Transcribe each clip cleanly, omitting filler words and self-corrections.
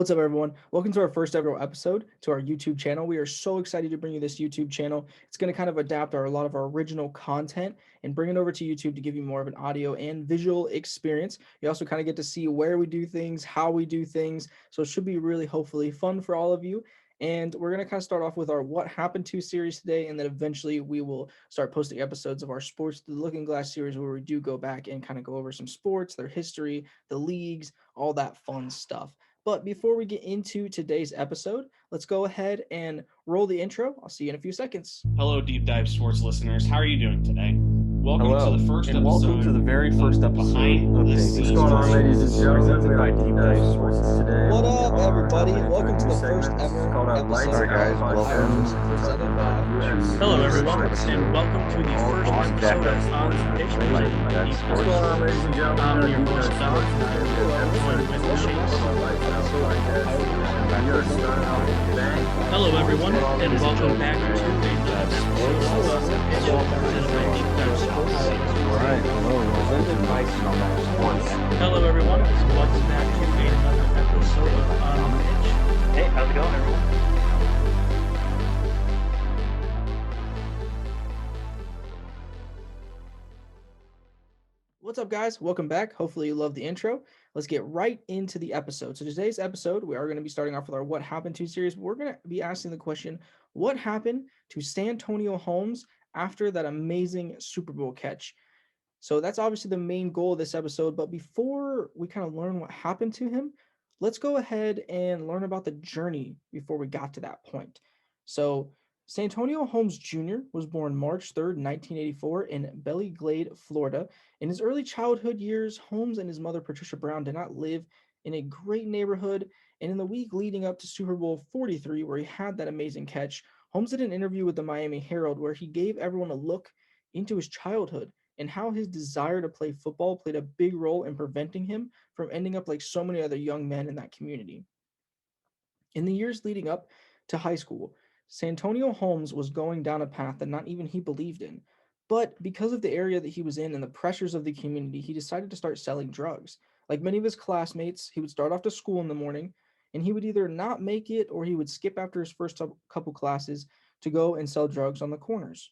What's up, everyone? Welcome to our first ever episode to our YouTube channel. We are so excited to bring you this YouTube channel. It's going to kind of adapt a lot of our original content and bring it over to YouTube to give you more of an audio and visual experience. You also kind of get to see where we do things, how we do things. So it should be really, hopefully, fun for all of you. And we're going to kind of start off with our What Happened To series today. And then eventually we will start posting episodes of our Sports to the Looking Glass series where we do go back and kind of go over some sports, their history, the leagues, all that fun stuff. But before we get into today's episode, let's go ahead and roll the intro. I'll see you in a few seconds. Hello, Deep Dive Sports listeners. How are you doing today? Welcome Hello, to the first and episode. welcome to the very first episode Behind of the What's Scenes going on, Sports ladies and gentlemen? Presented by Deep Dive Sports today. What up, We are everybody? having Welcome to the new first segments ever called Out Lights episode All right, guys, Out welcome. presented by Hello, everyone, and welcome to the first episode of On the Pitch presented by Deep Dive What's going on, Sports. ladies and gentlemen? I'm We are your Deep host, Dive Doc, Sports. and I'm joined with the Shakes. We are starting out with a bang. Hello, everyone, and welcome back to another episode of On the Pitch presented by Deep Dive Sports. All right, hello, presented by Sports. Hello, everyone, and welcome back to another episode of On the Pitch. Hey, how's it going, everyone? What's up, guys? Welcome back. Hopefully you love the intro. Let's get right into the episode. So today's episode, we are going to be starting off with our What Happened To series. We're going to be asking the question, what happened to Santonio Holmes after that amazing Super Bowl catch? So that's obviously the main goal of this episode. But before we kind of learn what happened to him, let's go ahead and learn about the journey before we got to that point. So Santonio Holmes Jr. was born March 3rd, 1984 in Belly Glade, Florida. In his early childhood years, Holmes and his mother, Patricia Brown, did not live in a great neighborhood. And in the week leading up to Super Bowl 43, where he had that amazing catch, Holmes did an interview with the Miami Herald where he gave everyone a look into his childhood and how his desire to play football played a big role in preventing him from ending up like so many other young men in that community. In the years leading up to high school, Santonio Holmes was going down a path that not even he believed in. But because of the area that he was in and the pressures of the community, he decided to start selling drugs. Like many of his classmates, he would start off to school in the morning and he would either not make it or he would skip after his first couple classes to go and sell drugs on the corners.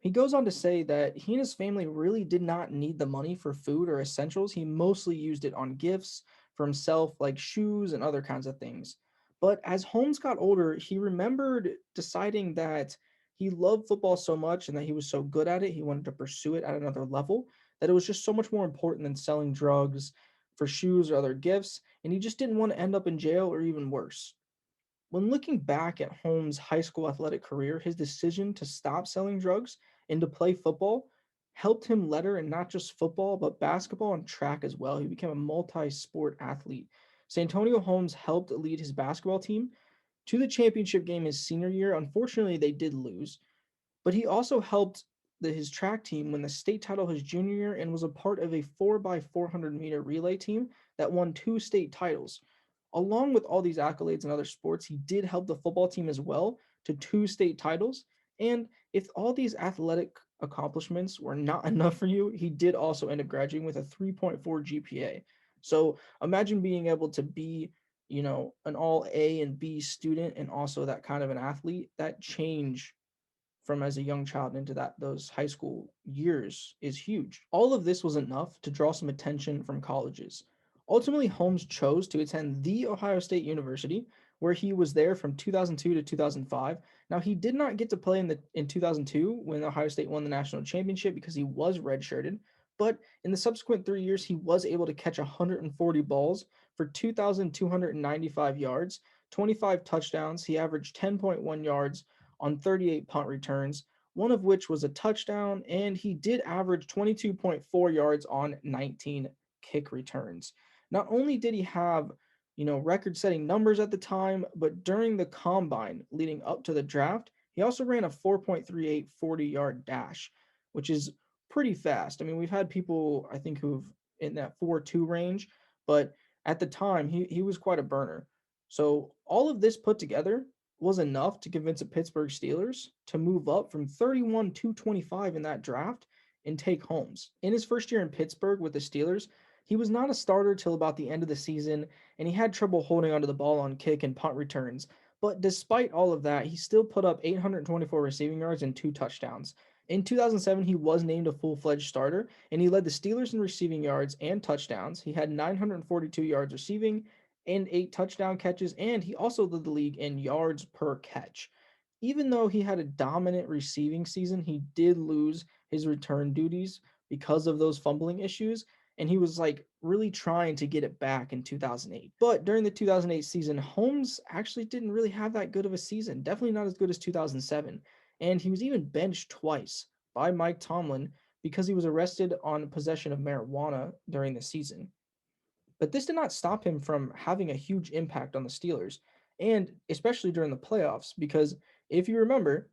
He goes on to say that he and his family really did not need the money for food or essentials. He mostly used it on gifts for himself, like shoes and other kinds of things. But as Holmes got older, he remembered deciding that he loved football so much and that he was so good at it, he wanted to pursue it at another level, that it was just so much more important than selling drugs for shoes or other gifts. And he just didn't want to end up in jail or even worse. When looking back at Holmes' high school athletic career, his decision to stop selling drugs and to play football helped him letter in not just football, but basketball and track as well. He became a multi sport athlete. Santonio Holmes helped lead his basketball team to the championship game his senior year. Unfortunately, they did lose, but he also helped his track team win the state title his junior year and was a part of a 4x400 meter relay team that won two state titles. Along with all these accolades in other sports, he did help the football team as well to two state titles. And if all these athletic accomplishments were not enough for you, he did also end up graduating with a 3.4 GPA. So imagine being able to be, an all A and B student and also that kind of an athlete. That change from as a young child into those high school years is huge. All of this was enough to draw some attention from colleges. Ultimately, Holmes chose to attend The Ohio State University, where he was there from 2002 to 2005. Now, he did not get to play in 2002 when Ohio State won the national championship because he was redshirted, but in the subsequent 3 years, he was able to catch 140 balls for 2,295 yards, 25 touchdowns. He averaged 10.1 yards on 38 punt returns, one of which was a touchdown, and he did average 22.4 yards on 19 kick returns. Not only did he have, record-setting numbers at the time, but during the combine leading up to the draft, he also ran a 4.38 40-yard dash, which is pretty fast. I mean, we've had people, I think, who've in that 4.2 range, but at the time, he was quite a burner. So all of this put together was enough to convince the Pittsburgh Steelers to move up from 31 to 25 in that draft and take Holmes. In his first year in Pittsburgh with the Steelers, He was not a starter till about the end of the season, and he had trouble holding onto the ball on kick and punt returns. But despite all of that, he still put up 824 receiving yards and 2 touchdowns. In 2007, he was named a full-fledged starter, and he led the Steelers in receiving yards and touchdowns. He had 942 yards receiving and 8 touchdown catches, and he also led the league in yards per catch. Even though he had a dominant receiving season, he did lose his return duties because of those fumbling issues, and he was like really trying to get it back in 2008. But during the 2008 season, Holmes actually didn't really have that good of a season, definitely not as good as 2007. And he was even benched twice by Mike Tomlin because he was arrested on possession of marijuana during the season. But this did not stop him from having a huge impact on the Steelers, and especially during the playoffs, because if you remember,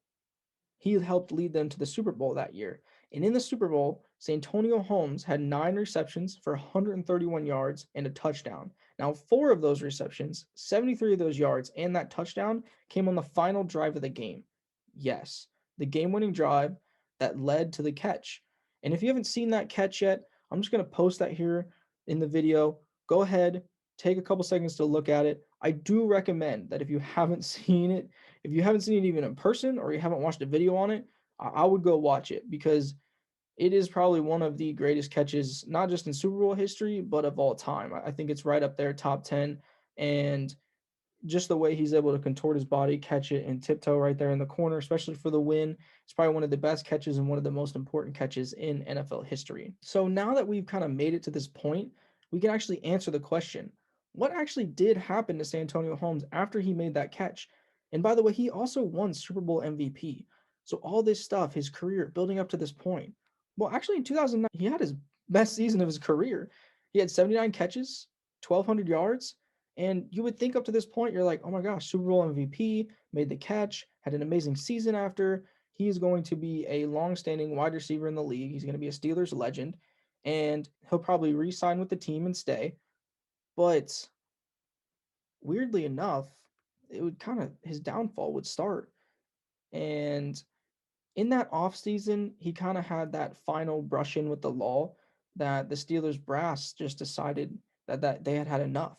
he helped lead them to the Super Bowl that year. And in the Super Bowl, Santonio Holmes had 9 receptions for 131 yards and a touchdown. Now, 4 of those receptions, 73 of those yards, and that touchdown came on the final drive of the game. Yes, the game winning drive that led to the catch. And if you haven't seen that catch yet, I'm just going to post that here in the video. Go ahead, take a couple seconds to look at it. I do recommend that if you haven't seen it, if you haven't seen it even in person or you haven't watched a video on it, I would go watch it because it is probably one of the greatest catches, not just in Super Bowl history, but of all time. I think it's right up there, top 10. And just the way he's able to contort his body, catch it, and tiptoe right there in the corner, especially for the win. It's probably one of the best catches and one of the most important catches in NFL history. So now that we've kind of made it to this point, we can actually answer the question, what actually did happen to Santonio Holmes after he made that catch? And by the way, he also won Super Bowl MVP. So all this stuff, his career building up to this point. Well, actually in 2009, he had his best season of his career. He had 79 catches, 1,200 yards, and you would think up to this point, you're like, oh my gosh, Super Bowl MVP, made the catch, had an amazing season after. He is going to be a long-standing wide receiver in the league. He's going to be a Steelers legend, and he'll probably re-sign with the team and stay. But weirdly enough, it would kind of his downfall would start. And in that offseason, he kind of had that final brush in with the law that the Steelers brass just decided that they had had enough.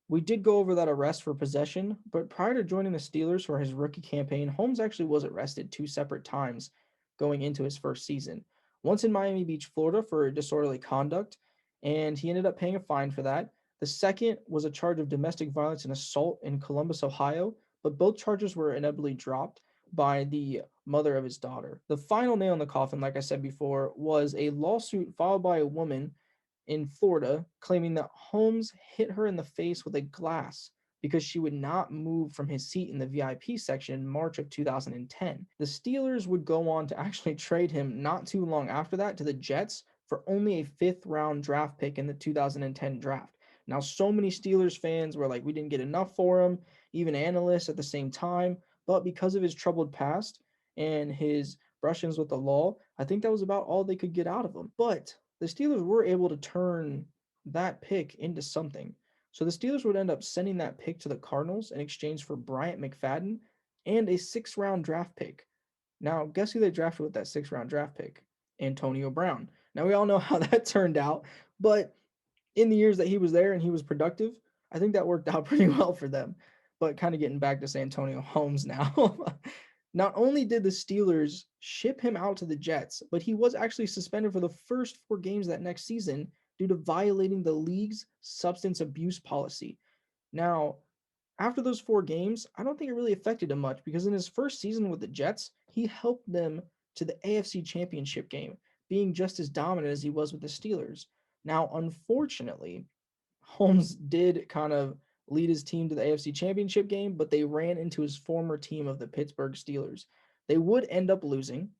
We did go over that arrest for possession, but prior to joining the Steelers for his rookie campaign, Holmes actually was arrested 2 separate times going into his first season. Once in Miami Beach, Florida for disorderly conduct, and he ended up paying a fine for that. The second was a charge of domestic violence and assault in Columbus, Ohio, but both charges were inevitably dropped by the mother of his daughter. The final nail in the coffin, like I said before, was a lawsuit filed by a woman in Florida claiming that Holmes hit her in the face with a glass because she would not move from his seat in the VIP section in March of 2010. The Steelers would go on to actually trade him not too long after that to the Jets for only a 5th-round draft pick in the 2010 draft. Now, so many Steelers fans were like, we didn't get enough for him, even analysts at the same time. But because of his troubled past and his brush-ins with the law, I think that was about all they could get out of him. But the Steelers were able to turn that pick into something. So the Steelers would end up sending that pick to the Cardinals in exchange for Bryant McFadden and a 6th-round draft pick. Now, guess who they drafted with that 6th-round draft pick? Antonio Brown. Now, we all know how that turned out, but in the years that he was there and he was productive, I think that worked out pretty well for them. But kind of getting back to Santonio Holmes now. Not only did the Steelers ship him out to the Jets, but he was actually suspended for the first 4 games that next season due to violating the league's substance abuse policy. Now, after those 4 games, I don't think it really affected him much because in his first season with the Jets, he helped them to the AFC Championship game, being just as dominant as he was with the Steelers. Now, unfortunately, Holmes did kind of lead his team to the AFC Championship game, but they ran into his former team of the Pittsburgh Steelers. They would end up losing,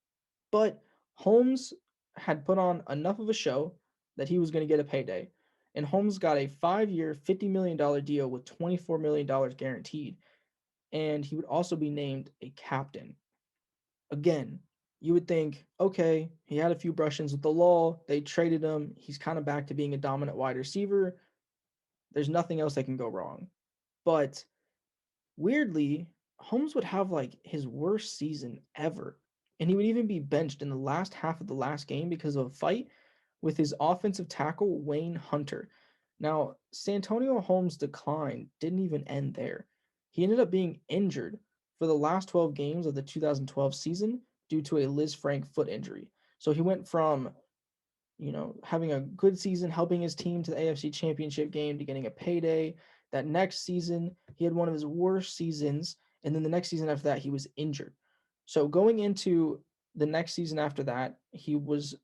but Holmes had put on enough of a show that he was going to get a payday. And Holmes got a 5-year, $50 million deal with $24 million guaranteed. And he would also be named a captain. Again, you would think, okay, he had a few brush-ins with the law. They traded him. He's kind of back to being a dominant wide receiver. There's nothing else that can go wrong. But weirdly, Holmes would have like his worst season ever. And he would even be benched in the last half of the last game because of a fight with his offensive tackle, Wayne Hunter. Now, Santonio Holmes' decline didn't even end there. He ended up being injured for the last 12 games of the 2012 season due to a Liz Frank foot injury. So he went from having a good season, helping his team to the AFC Championship game, to getting a payday. That next season, he had one of his worst seasons, and then the next season after that, he was injured. So going into the next season after that, he was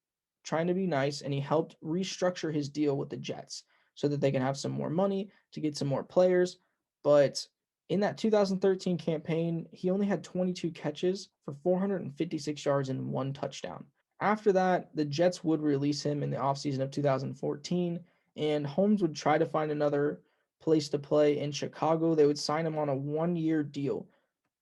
trying to be nice, and he helped restructure his deal with the Jets so that they can have some more money to get some more players. But in that 2013 campaign, he only had 22 catches for 456 yards and one touchdown. After that, the Jets would release him in the offseason of 2014, and Holmes would try to find another place to play in Chicago. They would sign him on a 1-year deal,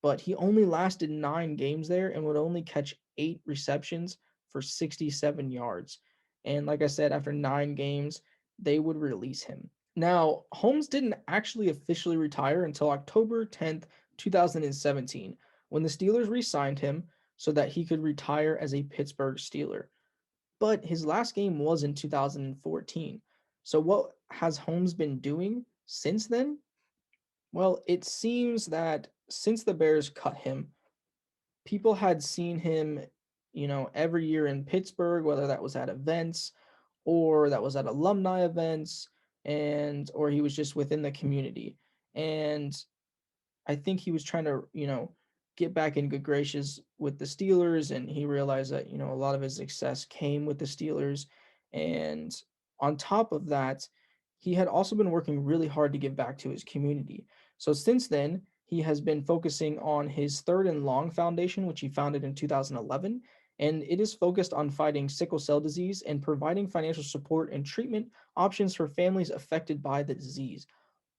but he only lasted 9 games there and would only catch 8 receptions for 67 yards. And like I said, after 9 games, they would release him. Now, Holmes didn't actually officially retire until October 10th, 2017, when the Steelers re signed him so that he could retire as a Pittsburgh Steeler. But his last game was in 2014. So, what has Holmes been doing since then? Well, it seems that since the Bears cut him, people had seen him, every year in Pittsburgh, whether that was at events or that was at alumni events, and or he was just within the community. And I think he was trying to, get back in good graces with the Steelers, and he realized that, a lot of his success came with the Steelers. And on top of that, he had also been working really hard to give back to his community. So since then, he has been focusing on his Third and Long Foundation, which he founded in 2011, and it is focused on fighting sickle cell disease and providing financial support and treatment options for families affected by the disease.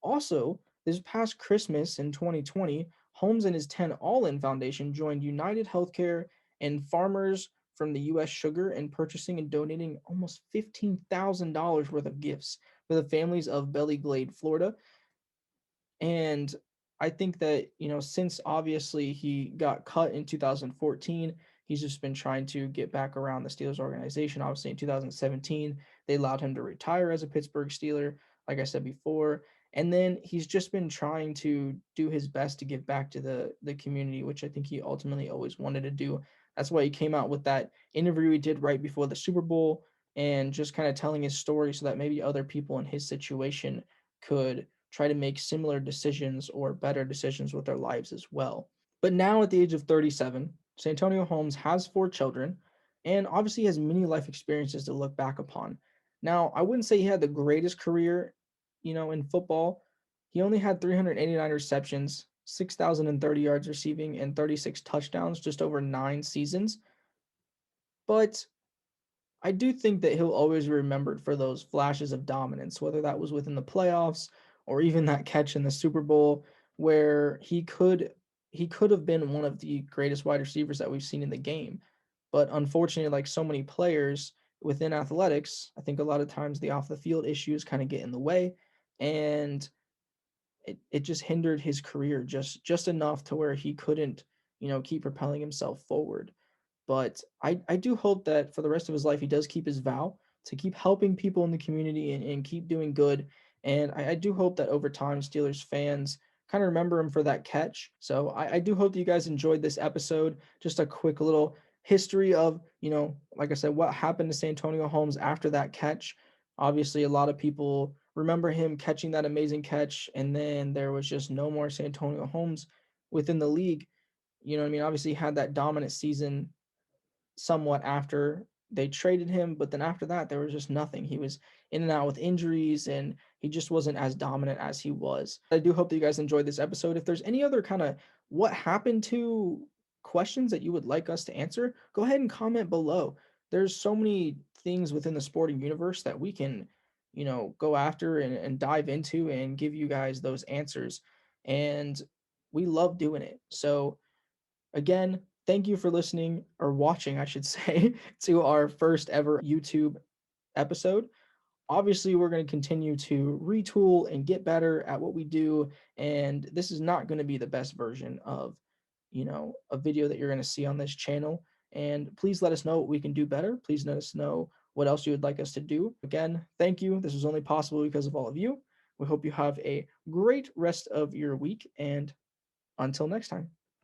Also, this past Christmas in 2020, Holmes and his 10 All In Foundation joined United Healthcare and Farmers from the U.S. Sugar in purchasing and donating almost $15,000 worth of gifts for the families of Belly Glade, Florida. And I think that, since obviously he got cut in 2014, he's just been trying to get back around the Steelers organization. Obviously, in 2017, they allowed him to retire as a Pittsburgh Steeler, like I said before. And then he's just been trying to do his best to give back to the community, which I think he ultimately always wanted to do. That's why he came out with that interview he did right before the Super Bowl, and just kind of telling his story so that maybe other people in his situation could try to make similar decisions or better decisions with their lives as well. But now, at the age of 37, Santonio Holmes has 4 children and obviously has many life experiences to look back upon. Now, I wouldn't say he had the greatest career, in football. He only had 389 receptions, 6,030 yards receiving, and 36 touchdowns just over 9 seasons. But I do think that he'll always be remembered for those flashes of dominance, whether that was within the playoffs or even that catch in the Super Bowl where he could have been one of the greatest wide receivers that we've seen in the game. But unfortunately, like so many players within athletics, I think a lot of times the off the field issues kind of get in the way, and it just hindered his career just enough to where he couldn't, keep propelling himself forward. But I do hope that for the rest of his life, he does keep his vow to keep helping people in the community and keep doing good. And I do hope that over time, Steelers fans kind of remember him for that catch. So I do hope that you guys enjoyed this episode. Just a quick little history of, like I said, what happened to Santonio Holmes after that catch. Obviously, a lot of people remember him catching that amazing catch, and then there was just no more Santonio Holmes within the league. You know what I mean? Obviously, he had that dominant season somewhat after they traded him, but then after that, there was just nothing. He was in and out with injuries, and he just wasn't as dominant as he was. I do hope that you guys enjoyed this episode. If there's any other kind of what happened to questions that you would like us to answer, go ahead and comment below. There's so many things within the sporting universe that we can, go after and dive into and give you guys those answers. And we love doing it. So, again, thank you for listening or watching, I should say, to our first ever YouTube episode. Obviously, we're going to continue to retool and get better at what we do. And this is not going to be the best version of, a video that you're going to see on this channel. And please let us know what we can do better. Please let us know what else you would like us to do. Again, thank you. This was only possible because of all of you. We hope you have a great rest of your week, and until next time.